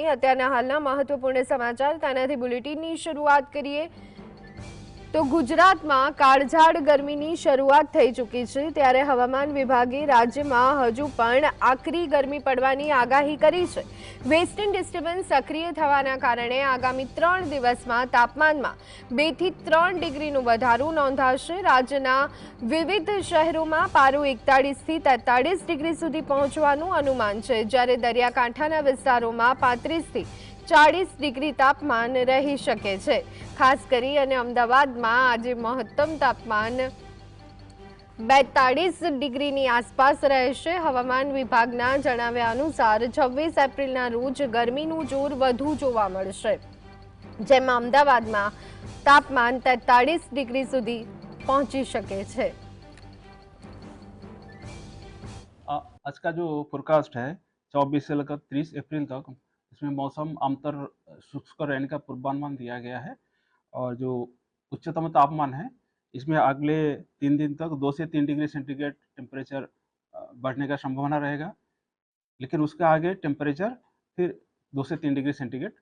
જાણી અત્યારના હાલના મહત્વપૂર્ણ સમાચાર તેનાથી બુલેટિનની શરૂઆત કરીએ તો ગુજરાતમાં કાળઝાળ ગરમીની શરૂઆત થઈ ચૂકી છે ત્યારે હવામાન વિભાગે રાજ્યમાં હજુ પણ આકરી ગરમી પડવાની આગાહી કરી છે। વેસ્ટર્ન ડિસ્ટર્બન્સ સક્રિય થવાના કારણે આગામી 3 દિવસમાં તાપમાનમાં 2 થી 3 ડિગ્રીનો વધારો નોંધાશે। રાજ્યના વિવિધ શહેરોમાં પારો 41 થી 43 ડિગ્રી સુધી પહોંચવાનું અનુમાન છે, જ્યારે દરિયાકાંઠાના વિસ્તારોમાં 35 થી 40 ડિગ્રી તાપમાન રહી શકે છે। ખાસ કરી અને અમદાવાદમાં આજે મહત્તમ તાપમાન 42 ડિગ્રીની આસપાસ રહેશે। હવામાન વિભાગના જણાવ્યા અનુસાર 26 એપ્રિલના રોજ ગરમીનું જોર વધુ જોવા મળશે, જેમાં અમદાવાદમાં તાપમાન 43 ડિગ્રી સુધી પહોંચી શકે છે। आज का जो फोरकास्ट है 24 से लेकर 30 अप्रैल तक, इसमें मौसम आमतौर शुष्क रहने का पूर्वानुमान दिया गया है। और जो उच्चतम तापमान है इसमें अगले 3 दिन तक 2 से 3 डिग्री सेंटीग्रेड टेम्परेचर बढ़ने का संभावना रहेगा, लेकिन उसके आगे टेम्परेचर फिर 2 से 3 डिग्री सेंटीग्रेड